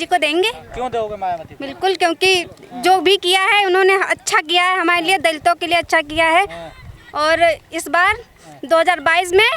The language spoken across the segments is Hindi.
जी को देंगे। क्यों दोगे मायावती को? बिल्कुल, क्योंकि जो भी किया है उन्होंने अच्छा किया है, हमारे लिए दलितों के लिए अच्छा किया है। और इस बार 2022 में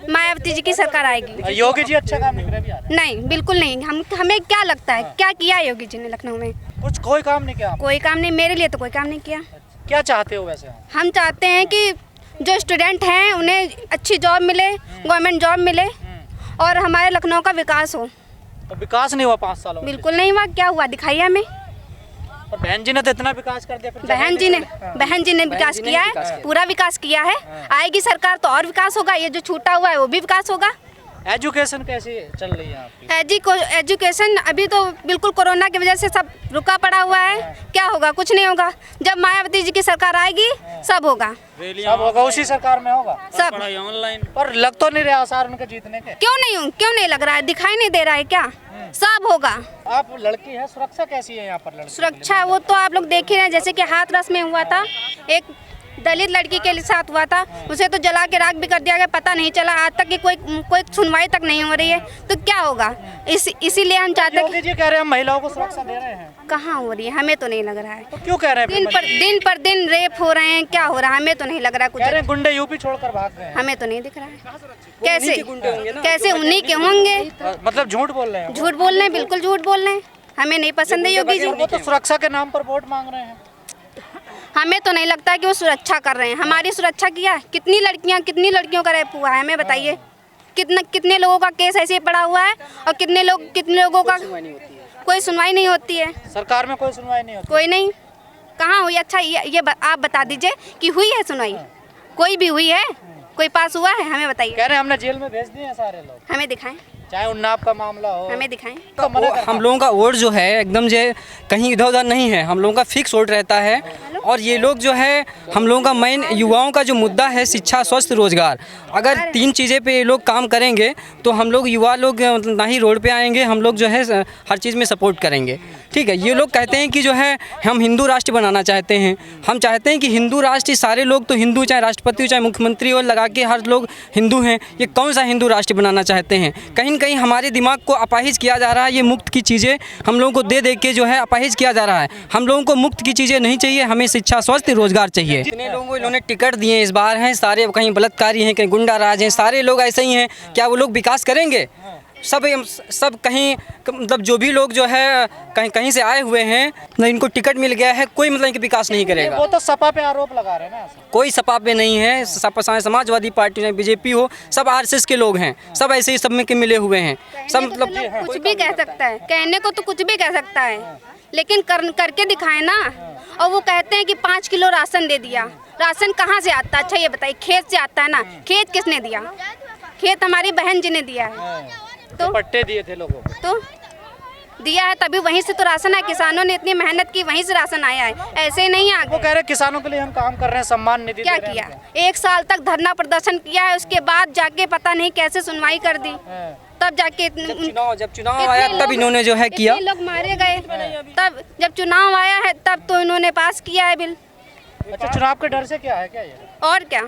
मायावती जी की सरकार आएगी। योगी जी अच्छा काम नहीं कर रहे अभी? नहीं, बिल्कुल नहीं। हमें क्या लगता है क्या किया है योगी जी ने लखनऊ में? कुछ कोई काम नहीं किया? कोई काम नहीं, मेरे लिए तो कोई काम नहीं किया। क्या चाहते हो वैसे? हम चाहते हैं कि जो स्टूडेंट हैं उन्हें अच्छी जॉब मिले, गवर्नमेंट जॉब मिले और हमारे लखनऊ का विकास हो। तो विकास नहीं हुआ 5 सालों में? बिल्कुल नहीं हुआ। क्या हुआ दिखाइए हमें। और बहन जी ने तो इतना विकास कर दिया। बहन जी ने विकास किया है, पूरा विकास किया है। आएगी सरकार तो और विकास होगा, ये जो छूटा हुआ है वो भी विकास होगा। एजुकेशन कैसी चल रही है आपकी? एजुकेशन अभी तो बिल्कुल कोरोना की वजह से सब रुका पड़ा हुआ है। क्या होगा? कुछ नहीं होगा। जब मायावती जी की सरकार आएगी सब होगा। सब होगा, उसी सरकार में होगा सब। ऑनलाइन। पर लग तो नहीं रहा आसार उनके जीतने के? क्यों नहीं लग रहा है? दिखाई नहीं दे रहा है क्या? सब होगा। आप लड़की है, सुरक्षा कैसी है यहाँ पर? लड़की सुरक्षा वो तो आप लोग देख ही रहे हैं, जैसे कि हाथरस में हुआ था, एक दलित लड़की के साथ हुआ था, उसे तो जला के राख भी कर दिया गया, पता नहीं चला आज तक कि कोई सुनवाई तक नहीं हो रही है। तो क्या होगा? इसीलिए हम चाहते हैं कि जी कह रहे हैं हम महिलाओं को सुरक्षा दे रहे हैं। कहाँ हो रही है? हमें तो नहीं लग रहा है। तो क्यों कह रहे हैं? दिन पर दिन रेप हो रहे हैं। क्या हो रहा है? हमें तो नहीं लग रहा कुछ। कह रहे हैं गुंडे यूपी छोड़कर भाग गए हैं। हमें तो नहीं दिख रहा है। कैसे उन्हीं के होंगे? मतलब झूठ बोल रहे हैं? झूठ बोल रहे हैं, बिल्कुल झूठ बोल रहे हैं। हमें नहीं पसंद है योगी जी। वो तो सुरक्षा के नाम पर वोट मांग रहे हैं। हमें तो नहीं लगता कि वो सुरक्षा कर रहे हैं। हमारी सुरक्षा किया है? कितनी लड़कियों का रेप हुआ है हमें बताइए। कितने लोगों का केस ऐसे ही पड़ा हुआ है और कितने लोगों का कोई सुनवाई नहीं होती है। सरकार में कोई सुनवाई नहीं होती? कोई नहीं। कहाँ हुई? अच्छा ये आप बता दीजिए कि हुई है सुनवाई? कोई भी हुई है? कोई पास हुआ है? हमें बताइए। कह रहे हैं हमने जेल में भेज दिए हैं सारे लोग। हमें दिखाएं, चाहे उन्नाव का मामला हो, हमें दिखाएं। तो हम लोगों का वोट जो है एकदम जो कहीं इधर उधर नहीं है, हम लोगों का फिक्स वोट रहता है। और ये लोग जो है हम लोगों का मेन युवाओं का जो मुद्दा है शिक्षा, स्वास्थ्य, रोजगार, अगर 3 चीज़ें पे ये लोग काम करेंगे तो हम लोग युवा लोग ना ही रोड पे आएंगे, हम लोग जो है हर चीज़ में सपोर्ट करेंगे। ठीक है, ये लोग कहते हैं कि जो है हम हिंदू राष्ट्र बनाना चाहते हैं। हम चाहते हैं कि हिंदू राष्ट्र, सारे लोग तो हिंदू, चाहे राष्ट्रपति हो चाहे मुख्यमंत्री हो, लगा के हर लोग हिंदू हैं। ये कौन सा हिंदू राष्ट्र बनाना चाहते हैं? कहीं न कहीं हमारे दिमाग को अपाहिज किया जा रहा है। ये मुफ्त की चीज़ें हम लोगों को दे के जो है अपाहिज किया जा रहा है। हम लोगों को मुफ्त की चीज़ें नहीं चाहिए, हमें शिक्षा, स्वास्थ्य, रोजगार चाहिए। जितने लोगों को इन्होंने टिकट दिए इस बार हैं, सारे कहीं बलात्कारी हैं, कहीं गुंडा राज हैं, सारे लोग ऐसे ही हैं। क्या वो लोग विकास करेंगे? सब कहीं मतलब जो भी लोग जो है कहीं से आए हुए हैं, ना इनको टिकट मिल गया है, कोई मतलब कि विकास नहीं करेगा। वो तो सपा पे आरोप लगा रहे हैं ना। कोई सपा पे नहीं है। सपा समाजवादी पार्टी चाहे बीजेपी हो, सब आरएसएस के लोग हैं, सब ऐसे ही सब में के मिले हुए हैं। सब मतलब कुछ भी कह सकता है, कहने को तो कुछ भी कह सकता है, लेकिन करके दिखाए ना। और वो कहते हैं कि 5 किलो राशन दे दिया। राशन कहाँ से आता है? अच्छा ये बताइए, खेत से आता है ना। खेत किसने दिया? खेत हमारी बहन जी ने दिया है। तो पट्टे दिए थे लोगों को, तो दिया है, तभी वहीं से तो राशन है। किसानों ने इतनी मेहनत की, वहीं से राशन आया है, ऐसे ही नहीं आ वो कह रहे किसानों के लिए हम काम कर रहे हैं, सम्मान निधि क्या किया? 1 साल तक धरना प्रदर्शन किया है, उसके बाद जाके पता नहीं कैसे सुनवाई कर दी। तब जाके जब चुनाव आया तब इन्होंने जो है किया। लोग मारे गए, तब जब चुनाव आया है तब तो इन्होंने पास किया है बिल। अच्छा, चुनाव के डर से क्या है क्या ये? और क्या,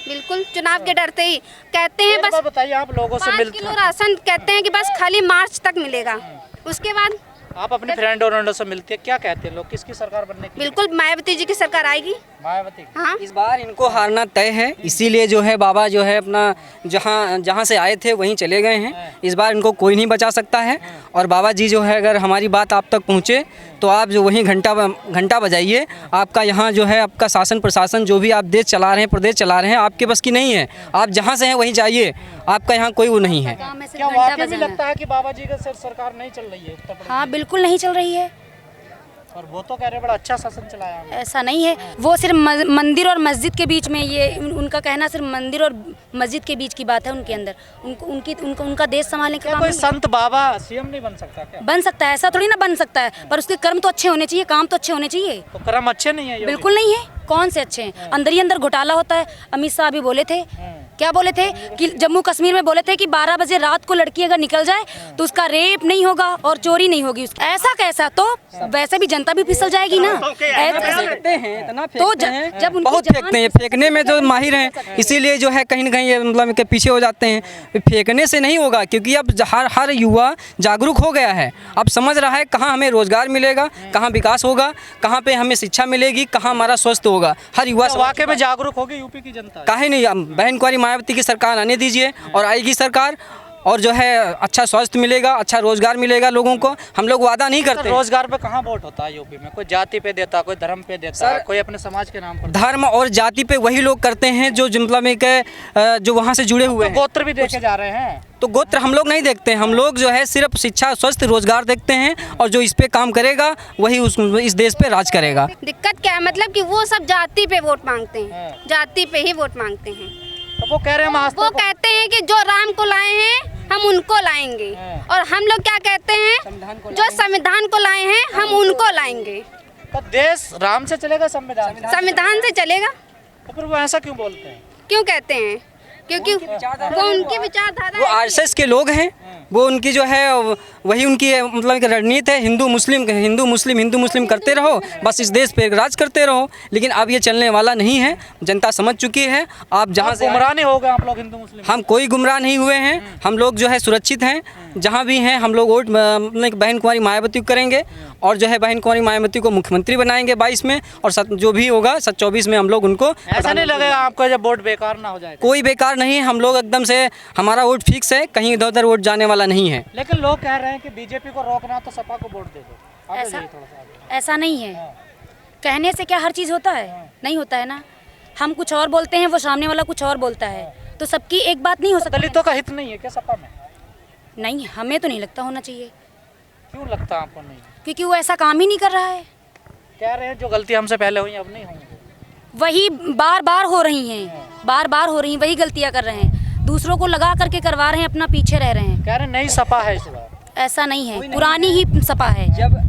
बिल्कुल चुनाव के डरते ही कहते हैं। बस बताइए, आप लोगों से 5 किलो राशन कहते हैं कि बस खाली मार्च तक मिलेगा, उसके बाद आप अपने फ्रेंड और से मिलते हैं, क्या कहते हैं लोग? किसकी सरकार बनने की? बिल्कुल मायावती जी की सरकार आएगी। मायावती? हाँ, इस बार इनको हारना तय है, इसीलिए जो है बाबा जो है अपना जहाँ से आए थे वहीं चले गए हैं। इस बार इनको कोई नहीं बचा सकता है। और बाबा जी जो है अगर हमारी बात आप तक पहुँचे तो आप जो वहीं घंटा बजाइए। आपका यहाँ जो है आपका शासन प्रशासन जो भी आप देश चला रहे हैं, प्रदेश चला रहे हैं, आपके बस की नहीं है। आप जहाँ से हैं वहीं जाइए, आपका यहाँ कोई वो नहीं है। क्या वाकई में लगता है कि बाबा जी का सरकार नहीं चल रही है? हाँ, बिल्कुल नहीं चल रही है। और वो तो कह रहे बड़ा अच्छा शासन चलाया हमने। ऐसा नहीं है, वो सिर्फ मंदिर और मस्जिद के बीच में, ये उनका कहना सिर्फ मंदिर और मस्जिद के बीच की बात है। उनके अंदर उनका देश संभालने का काम कोई नहीं है। संत बाबा सीएम नहीं बन सकता क्या? बन सकता है, ऐसा थोड़ी ना बन सकता है, पर उसके कर्म तो अच्छे होने चाहिए, काम तो अच्छे होने चाहिए। तो कर्म अच्छे नहीं है? बिल्कुल नहीं है। कौन से अच्छे हैं? अंदर ही अंदर घोटाला होता है। अमित शाह अभी बोले थे क्या बोले थे कि जम्मू कश्मीर में बोले थे कि 12 बजे रात को लड़की अगर निकल जाए तो उसका रेप नहीं होगा और चोरी नहीं होगी। ऐसा कैसा, तो वैसे भी जनता भी फिसल जाएगी ना। जब बहुत फेंकते हैं, फेंकने में जो माहिर हैं, इसीलिए जो है कहीं ना कहीं मतलब के पीछे हो जाते हैं। फेंकने से नहीं होगा, क्योंकि अब हर युवा जागरूक हो गया है। अब समझ रहा है कहाँ हमें रोजगार मिलेगा, कहाँ विकास होगा, कहाँ पे हमें शिक्षा मिलेगी, कहाँ हमारा स्वस्थ होगा। हर युवा वाकई में जागरूक होगी यूपी की जनता। काहे नहीं, बहन कुंवारी मायावती की सरकार आने दीजिए और आएगी सरकार, और जो है अच्छा स्वास्थ्य मिलेगा, अच्छा रोजगार मिलेगा लोगों को। हम लोग वादा नहीं करते। रोजगार पे कहाँ वोट होता है यूपी में? कोई जाति पे देता, कोई धर्म पे देता है, कोई अपने समाज के नाम पर। धर्म और जाति पे वही लोग करते हैं जो मतलब में जो वहाँ से जुड़े हुए हैं। गोत्र भी देखे जा रहे हैं। तो गोत्र हम लोग नहीं देखते, हम लोग जो है सिर्फ शिक्षा, स्वास्थ्य, रोजगार देखते हैं, और जो इस पे काम करेगा वही इस देश पे राज करेगा। दिक्कत क्या है, मतलब कि वो सब जाति पे वोट मांगते हैं, जाति पे ही वोट मांगते हैं। तो वो कह रहे हैं वो कहते हैं कि जो राम को लाए हैं हम उनको लाएंगे, और हम लोग क्या कहते हैं, जो संविधान को लाए हैं हम उनको लाएंगे। तो देश राम से चलेगा, संविधान से चलेगा। तो फिर वो ऐसा क्यों बोलते हैं? क्यों कहते हैं? क्योंकि वो उनकी विचारधारा, वो आरएसएस के लोग हैं, वो उनकी जो है वही उनकी मतलब कि रणनीति है, हिंदू मुस्लिम करते रहो, बस इस देश पे राज करते रहो। लेकिन अब ये चलने वाला नहीं है, जनता समझ चुकी है। आप जहाँ से गुमराह नहीं हो गए आप लोग हिंदू मुस्लिम? हम कोई गुमराह नहीं हुए हैं, हम लोग जो है सुरक्षित हैं। जहाँ भी हैं हम लोग वोट बहन कुंवारी मायावती को करेंगे, और जो है बहन कुंवारी मायावती को मुख्यमंत्री बनाएंगे 22 में, और जो भी होगा 24 में हम लोग उनको। ऐसा नहीं लगेगा आपको जब वोट बेकार ना हो जाए? कोई बेकार नहीं है, हम लोग एकदम से, हमारा वोट फिक्स है, कहीं इधर उधर वोट जाने वाला नहीं है। लेकिन लोग कह रहे हैं कि बीजेपी को रोकना तो सपा को वोट दे दो। ऐसा नहीं है, कहने से क्या हर चीज़ होता है? नहीं होता है ना। हम कुछ और बोलते हैं, वो सामने वाला कुछ और बोलता है, तो सबकी एक बात नहीं हो सकती। दलितों का हित नहीं है क्या सपा में? नहीं, हमें तो नहीं लगता होना चाहिए। क्यों लगता आपको नहीं? क्योंकि वो ऐसा काम ही नहीं कर रहा है। कह रहे हैं जो गलती हमसे पहले हुई अब नहीं होंगी। वही बार बार हो रही हैं, वही गलतियां कर रहे हैं, दूसरों को लगा करके करवा रहे हैं, अपना पीछे रह रहे हैं। कह रहे नई सपा है इस बार। ऐसा नहीं है, पुरानी ही सपा है। जब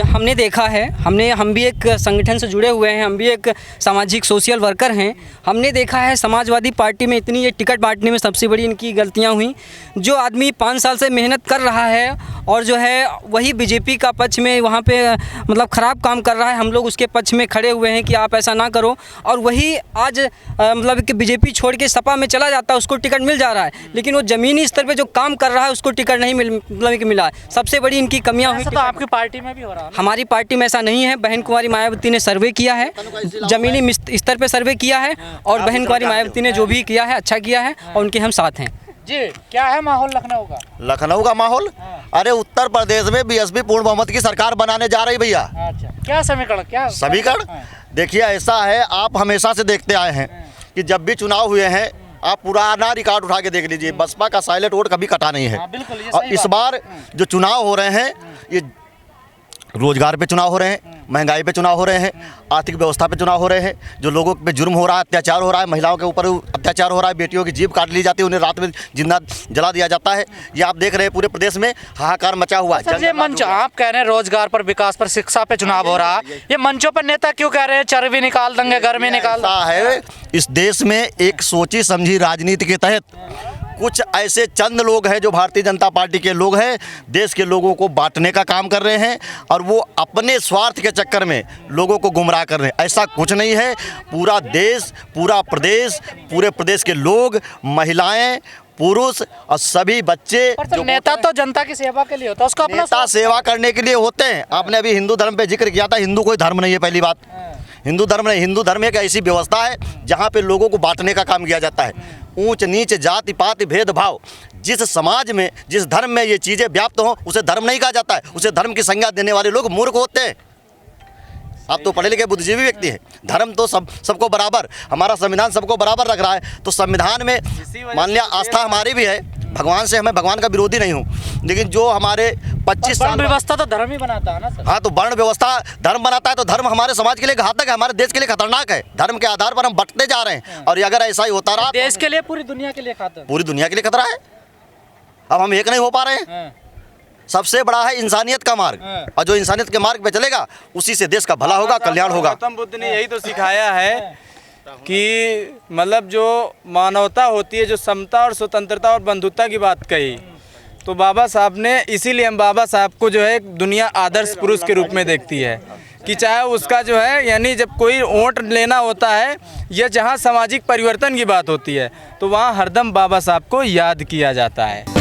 हमने देखा है, हम भी एक संगठन से जुड़े हुए हैं, हम भी एक सामाजिक सोशल वर्कर हैं। हमने देखा है समाजवादी पार्टी में इतनी ये टिकट बांटने में सबसे बड़ी इनकी गलतियां हुई। जो आदमी 5 साल से मेहनत कर रहा है और जो है वही बीजेपी का पक्ष में वहाँ पे मतलब ख़राब काम कर रहा है, हम लोग उसके पक्ष में खड़े हुए हैं कि आप ऐसा ना करो। और वही आज मतलब कि बीजेपी छोड़ के सपा में चला जाता है, उसको टिकट मिल जा रहा है, लेकिन वो ज़मीनी स्तर पर जो काम कर रहा है उसको टिकट नहीं मिला। सबसे बड़ी इनकी कमियाँ हुई। तो आपकी पार्टी में भी हो रहा है? हमारी पार्टी में ऐसा नहीं है। बहन कुंवारी मायावती ने सर्वे किया है, जमीनी स्तर पे सर्वे किया है, और बहन कुंवारी मायावती ने जो भी किया है अच्छा किया है, और उनके हम साथ हैं। जी, क्या है माहौल लखनऊ का? माहौल, अरे उत्तर प्रदेश में बीएसपी पूर्ण बहुमत की सरकार बनाने जा रही भैया। अच्छा, क्या समीकरण? देखिए ऐसा है, आप हमेशा से देखते आए हैं कि जब भी चुनाव हुए हैं, आप पुराना रिकॉर्ड उठा के देख लीजिए, बसपा का साइलेंट वोट कभी कटा नहीं है। और इस बार जो चुनाव हो रहे हैं, ये रोजगार पे चुनाव हो रहे हैं, महंगाई पे चुनाव हो रहे हैं, आर्थिक व्यवस्था पे चुनाव हो रहे हैं, जो लोगों पे जुर्म हो रहा है, अत्याचार हो रहा है, महिलाओं के ऊपर अत्याचार हो रहा है, बेटियों की जीभ काट ली जाती है, उन्हें रात में जिंदा जला दिया जाता है। ये आप देख रहे हैं पूरे प्रदेश में हाहाकार मचा हुआ है। ये मंच आप कह रहे हैं रोजगार पर, विकास पर, शिक्षा पे चुनाव हो रहा है, ये मंचों पर नेता क्यों कह रहे हैं चर्बी निकाल देंगे, गर्मी निकाल है? इस देश में एक सोची समझी राजनीति के तहत कुछ ऐसे चंद लोग हैं जो भारतीय जनता पार्टी के लोग हैं, देश के लोगों को बांटने का काम कर रहे हैं, और वो अपने स्वार्थ के चक्कर में लोगों को गुमराह कर रहे हैं। ऐसा कुछ नहीं है। पूरा देश, पूरे प्रदेश के लोग, महिलाएं, पुरुष और सभी बच्चे। जो नेता तो जनता की सेवा के लिए होता है, उसका अपना नेता सेवा करने के लिए होते हैं। आपने अभी हिंदू धर्म पे जिक्र किया था, हिंदू कोई धर्म नहीं है। पहली बात, हिंदू धर्म नहीं, हिंदू धर्म एक ऐसी व्यवस्था है जहाँ पे लोगों को बांटने का काम किया जाता है। ऊंच नीच, जाति पाति, भेदभाव, जिस समाज में, जिस धर्म में ये चीज़ें व्याप्त हों, उसे धर्म नहीं कहा जाता है। उसे धर्म की संज्ञा देने वाले लोग मूर्ख होते हैं। आप तो पढ़े लिखे बुद्धिजीवी व्यक्ति हैं। धर्म तो सबको बराबर, हमारा संविधान सबको बराबर रख रहा है। तो संविधान में मान लिया आस्था हमारी भी है, भगवान से, हमें भगवान का विरोधी नहीं हूँ, लेकिन जो हमारे 25 साल व्यवस्था तो धर्म ही बनाता है ना सर? हाँ, तो वर्ण व्यवस्था धर्म बनाता है, तो धर्म हमारे समाज के लिए घातक है, हमारे देश के लिए खतरनाक है। धर्म के आधार पर हम बंटते जा रहे हैं, और अगर ऐसा ही होता रहा, देश के लिए, पूरी दुनिया के लिए खतरा, पूरी दुनिया के लिए खतरा है। अब हम एक नहीं हो पा रहे हैं। सबसे बड़ा है इंसानियत का मार्ग, और जो इंसानियत के मार्ग पे चलेगा उसी से देश का भला होगा, कल्याण होगा। गौतम बुद्ध ने यही तो सिखाया है कि मतलब जो मानवता होती है, जो समता और स्वतंत्रता और बंधुता की बात कही, तो बाबा साहब ने, इसीलिए हम बाबा साहब को जो है दुनिया आदर्श पुरुष के रूप में देखती है कि चाहे उसका जो है, यानी जब कोई वोट लेना होता है या जहाँ सामाजिक परिवर्तन की बात होती है तो वहाँ हरदम बाबा साहब को याद किया जाता है।